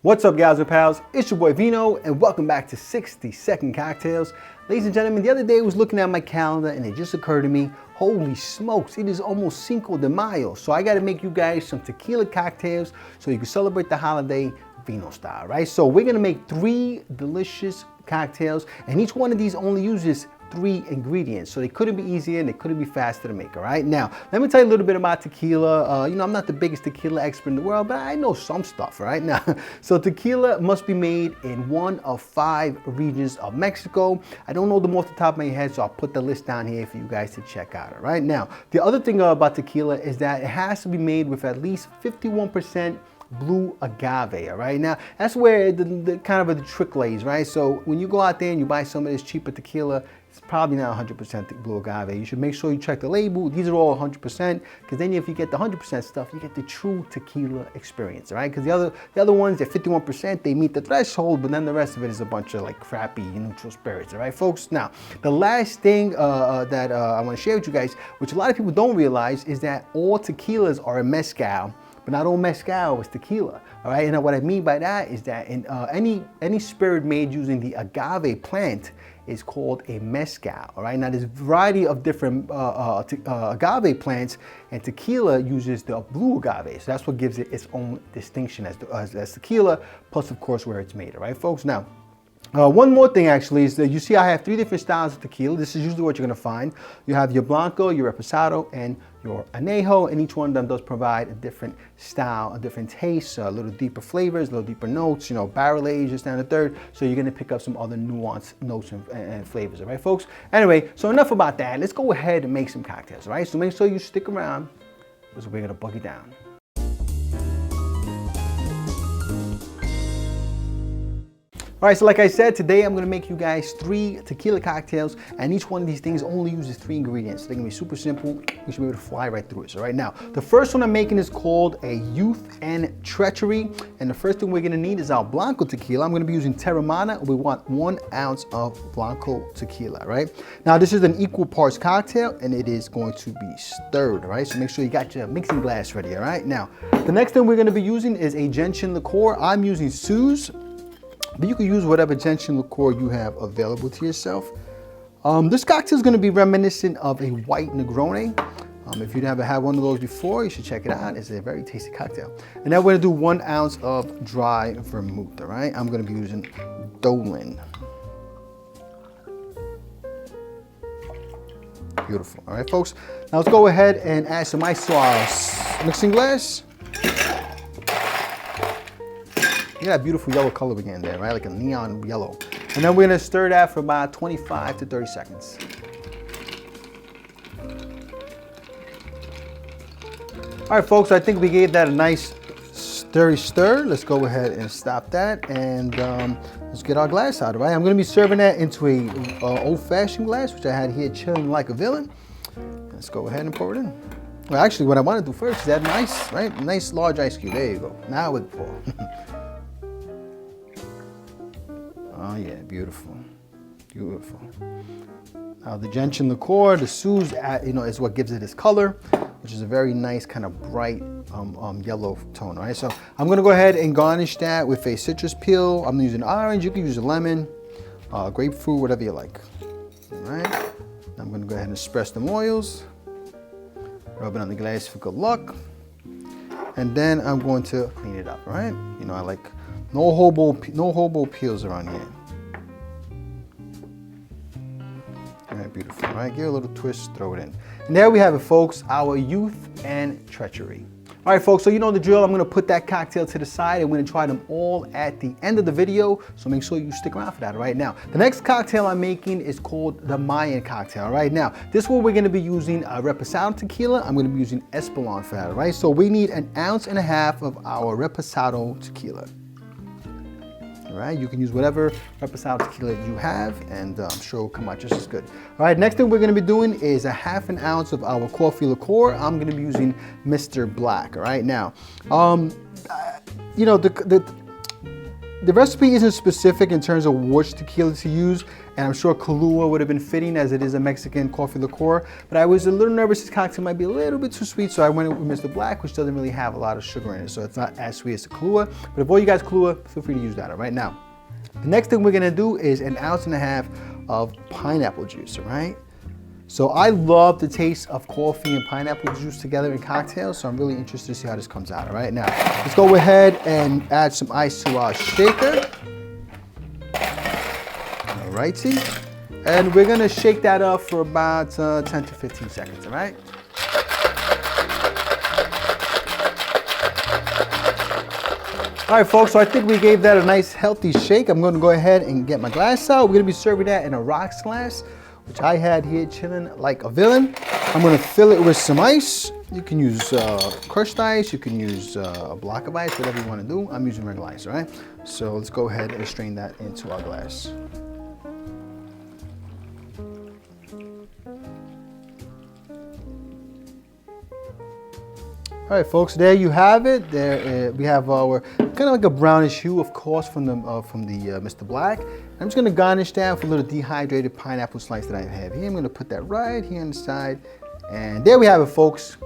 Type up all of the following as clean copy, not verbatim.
What's up, guys and pals? It's your boy Vino, and welcome back to 60-Second Cocktails. Ladies and gentlemen, the other day I was looking at my calendar and it just occurred to me, holy smokes, it is almost Cinco de Mayo. So I gotta make you guys some tequila cocktails so you can celebrate the holiday Vino style, right? So we're gonna make 3 delicious cocktails, and each one of these only uses 3 ingredients, so they couldn't be easier and they couldn't be faster to make. All right, now let me tell you a little bit about tequila. I'm not the biggest tequila expert in the world, but I know some stuff right now. So tequila must be made in one of 5 regions of Mexico. I don't know them off the top of my head, so I'll put the list down here for you guys to check out. All right, now the other thing about tequila is that it has to be made with at least 51% blue agave. All right, now that's where the kind of the trick lays, right? So when you go out there and you buy some of this cheaper tequila, it's probably not 100% blue agave. You should make sure you check the label. These are all 100%, because then if you get the 100% stuff, you get the true tequila experience, right? Because the other ones, they're 51%, they meet the threshold, but then the rest of it is a bunch of like crappy neutral spirits, all right, folks? Now, the last thing that I want to share with you guys, which a lot of people don't realize, is that all tequilas are a mezcal, but not all mezcal is tequila, all right? And what I mean by that is that in any spirit made using the agave plant is called a mezcal, all right? Now there's a variety of different agave plants, and tequila uses the blue agave, so that's what gives it its own distinction as tequila, plus of course where it's made, all right, folks? Now, one more thing actually is that you see I have 3 different styles of tequila. This is usually what you're gonna find. You have your Blanco, your Reposado, and your Anejo, and each one of them does provide a different style, a different taste, a little deeper flavors, a little deeper notes, barrel aged just down the third, so you're gonna pick up some other nuanced notes and flavors, all right, folks? Anyway, so enough about that. Let's go ahead and make some cocktails, all right? So make sure you stick around, because we're gonna bug it down. All right, so like I said, today I'm gonna make you guys 3 tequila cocktails, and each one of these things only uses 3 ingredients. They're gonna be super simple. You should be able to fly right through it. So right now, the first one I'm making is called a Youth and Treachery, and the first thing we're gonna need is our Blanco Tequila. I'm gonna be using Terramana. We want 1 ounce of Blanco Tequila, right? Now this is an equal parts cocktail, and it is going to be stirred, right? So make sure you got your mixing glass ready, all right? Now, the next thing we're gonna be using is a gentian liqueur. I'm using Suze, but you can use whatever gentian liqueur you have available to yourself. This cocktail is going to be reminiscent of a white Negroni. If you never had one of those before, you should check it out. It's a very tasty cocktail. And now we're going to do 1 ounce of dry vermouth, all right? I'm going to be using Dolan. Beautiful, all right, folks? Now let's go ahead and add some ice to our mixing glass. You got a beautiful yellow color again there, right? Like a neon yellow. And then we're gonna stir that for about 25 to 30 seconds. All right, folks, I think we gave that a nice stir. Let's go ahead and stop that, and let's get our glass out, all right? I'm gonna be serving that into a old-fashioned glass, which I had here chilling like a villain. Let's go ahead and pour it in. Well, actually, what I wanna do first is add an ice, right? A nice large ice cube, there you go. Now we pour. Oh yeah, beautiful, beautiful. Now the gentian liqueur, the Suze, is what gives it its color, which is a very nice kind of bright yellow tone, right? So I'm gonna go ahead and garnish that with a citrus peel. I'm using orange, you can use a lemon, grapefruit, whatever you like, all right? I'm gonna go ahead and espresso some oils, rub it on the glass for good luck, and then I'm going to clean it up, all right? I like no hobo peels around here. All right, beautiful. All right, give it a little twist, throw it in. And there we have it, folks, our Youth and Treachery. All right, folks, so you know the drill. I'm gonna put that cocktail to the side, and we're gonna try them all at the end of the video, so make sure you stick around for that. Right now, the next cocktail I'm making is called the Mayan cocktail. Right now, this one we're gonna be using Reposado Tequila. I'm gonna be using Espolon for that, right? So we need 1.5 ounces of our Reposado Tequila. All right, you can use whatever Reposado Tequila you have, and I'm sure it'll come out just as good. All right, next thing we're gonna be doing is 1/2 ounce of our coffee liqueur. I'm gonna be using Mr. Black, all right? Now, the recipe isn't specific in terms of which tequila to use, and I'm sure Kahlua would have been fitting as it is a Mexican coffee liqueur, but I was a little nervous this cocktail might be a little bit too sweet, so I went with Mr. Black, which doesn't really have a lot of sugar in it, so it's not as sweet as the Kahlua, but if all you guys Kahlua, feel free to use that. All right, now, the next thing we're gonna do is 1.5 ounces of pineapple juice, all right? So I love the taste of coffee and pineapple juice together in cocktails, so I'm really interested to see how this comes out, all right? Now, let's go ahead and add some ice to our shaker. All righty. And we're gonna shake that up for about 10 to 15 seconds, all right? All right, folks, so I think we gave that a nice healthy shake. I'm gonna go ahead and get my glass out. We're gonna be serving that in a rocks glass, which I had here chilling like a villain. I'm gonna fill it with some ice. You can use crushed ice, you can use a block of ice, whatever you wanna do. I'm using regular ice, all right? So let's go ahead and strain that into our glass. All right, folks, there you have it. There we have our kind of like a brownish hue, of course, from the Mr. Black. I'm just gonna garnish that with a little dehydrated pineapple slice that I have here. I'm gonna put that right here on the side. And there we have it, folks,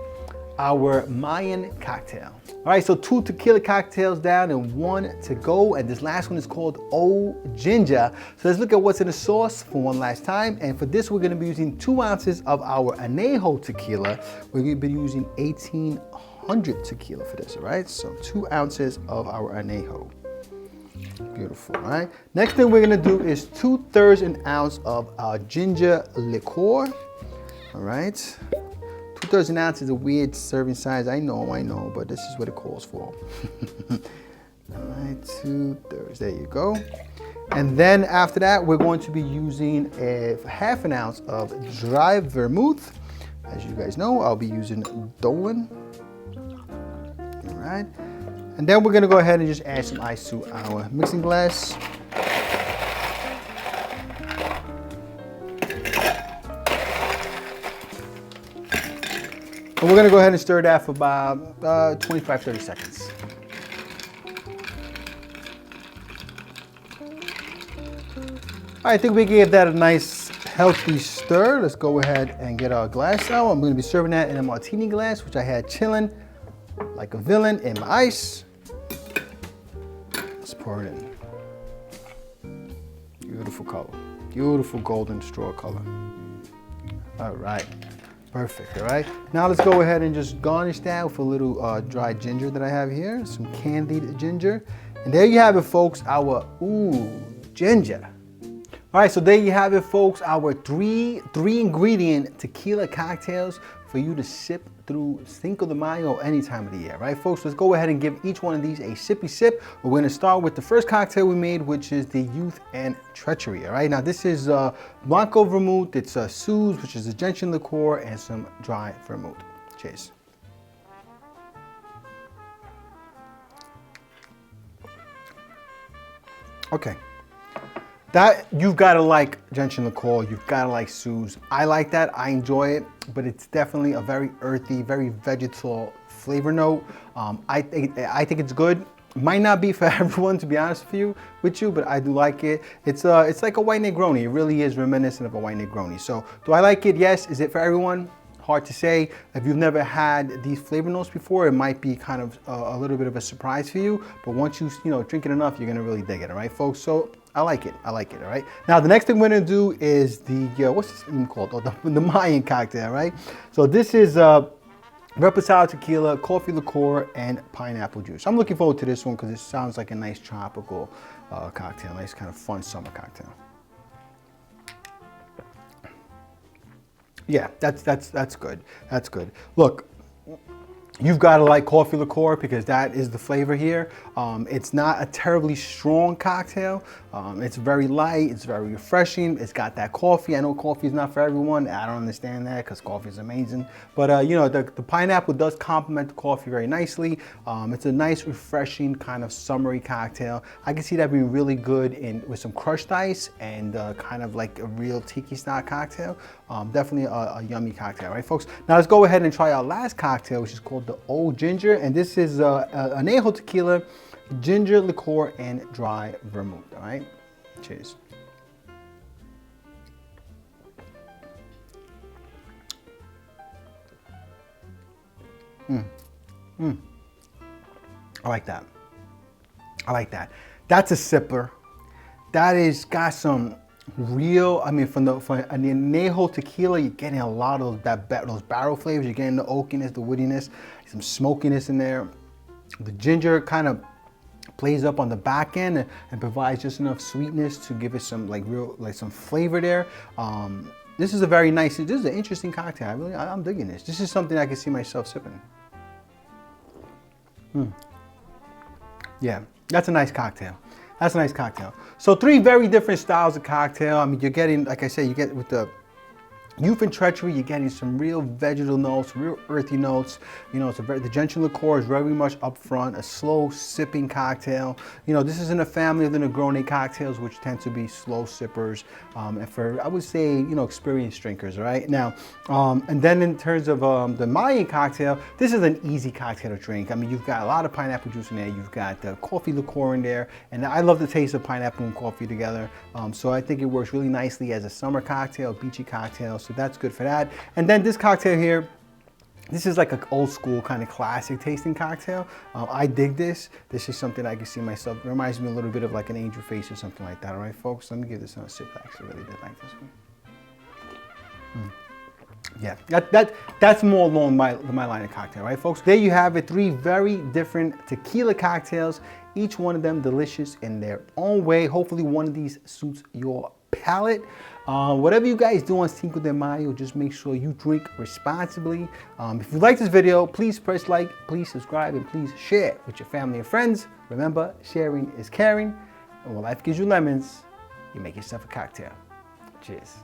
our Mayan cocktail. All right, so 2 tequila cocktails down and 1 to go. And this last one is called Oooh Ginger. So let's look at what's in the sauce for one last time. And for this, we're gonna be using 2 ounces of our Anejo Tequila. We're gonna be using 1800 tequila for this, all right? So 2 ounces of our Anejo. Beautiful, all right? Next thing we're gonna do is 2/3 an ounce of our ginger liqueur, all right? 2/3 an ounce is a weird serving size, I know, but this is what it calls for. All right, 2/3, there you go. And then after that, we're going to be using 1/2 ounce of dry vermouth. As you guys know, I'll be using Dolan. All right, and then we're gonna go ahead and just add some ice to our mixing glass. And we're gonna go ahead and stir that for about 25-30 seconds. All right, I think we gave that a nice healthy stir. Let's go ahead and get our glass out. I'm gonna be serving that in a martini glass, which I had chilling like a villain in my ice. Let's pour it in. Beautiful color. Beautiful golden straw color. All right, perfect, all right? Now let's go ahead and just garnish that with a little dried ginger that I have here, some candied ginger. And there you have it, folks, our Oooh Ginger. All right, so there you have it, folks, our three ingredient tequila cocktails for you to sip through Cinco de Mayo any time of the year, right, folks? Let's go ahead and give each one of these a sippy sip. We're gonna start with the first cocktail we made, which is the Youth and Treachery, all right? Now, this is Blanco Vermouth, it's Suze, which is a gentian liqueur, and some dry vermouth. Cheers. Okay. That, you've got to like gentian liqueur, you've got to like Suze. I like that, I enjoy it, but it's definitely a very earthy, very vegetal flavor note. I think it's good. Might not be for everyone, to be honest with you, but I do like it. It's like a white Negroni. It really is reminiscent of a white Negroni. So, do I like it? Yes. Is it for everyone? Hard to say. If you've never had these flavor notes before, it might be kind of a little bit of a surprise for you. But once you drink it enough, you're gonna really dig it, all right, folks? So I like it, all right? Now, the next thing we're gonna do is the, what's this even called? Oh, the Mayan cocktail, right? So this is Reposado Tequila, coffee liqueur, and pineapple juice. I'm looking forward to this one because it sounds like a nice tropical cocktail, nice kind of fun summer cocktail. Yeah, that's good. That's good. Look, you've got to like coffee liqueur because that is the flavor here. It's not a terribly strong cocktail. It's very light, it's very refreshing. It's got that coffee. I know coffee is not for everyone. I don't understand that because coffee is amazing. But the pineapple does complement the coffee very nicely. It's a nice, refreshing, kind of summery cocktail. I can see that being really good with some crushed ice and kind of like a real tiki style cocktail. Definitely a yummy cocktail, right, folks? Now let's go ahead and try our last cocktail, which is called the Oooh Ginger. And this is Anejo Tequila, ginger, liqueur, and dry vermouth. All right, cheers. I like that. I like that. That's a sipper. That is got some real, I mean, for an Anejo Tequila, you're getting a lot of those barrel flavors. You're getting the oakiness, the woodiness, some smokiness in there. The ginger kind of plays up on the back end and provides just enough sweetness to give it some some flavor there. This is a very nice, this is an interesting cocktail. I'm digging this. This is something I can see myself sipping. Yeah, that's a nice cocktail. That's a nice cocktail. So 3 very different styles of cocktail. I mean, you're getting, like I said, you get with the Youth and Treachery, you're getting some real vegetal notes, real earthy notes. You know, the Ginger liqueur is very much up front, a slow sipping cocktail. You know, this is in a family of the Negroni cocktails, which tend to be slow sippers, and for, I would say, you know, experienced drinkers, right? Now, and then in terms of the Mayan cocktail, this is an easy cocktail to drink. I mean, you've got a lot of pineapple juice in there, you've got the coffee liqueur in there, and I love the taste of pineapple and coffee together. So I think it works really nicely as a summer cocktail, beachy cocktail. So that's good for that. And then this cocktail here, this is like an old school kind of classic tasting cocktail. I dig this. This is something I can see myself. It reminds me a little bit of like an Angel Face or something like that. All right, folks, let me give this a sip. I actually really did like this one. Yeah, that's more along my line of cocktail, right, folks? There you have it, 3 very different tequila cocktails, each one of them delicious in their own way. Hopefully one of these suits your palate. Whatever you guys do on Cinco de Mayo, just make sure you drink responsibly. If you like this video, please press like, please subscribe, and please share with your family and friends. Remember, sharing is caring, and when life gives you lemons, you make yourself a cocktail. Cheers.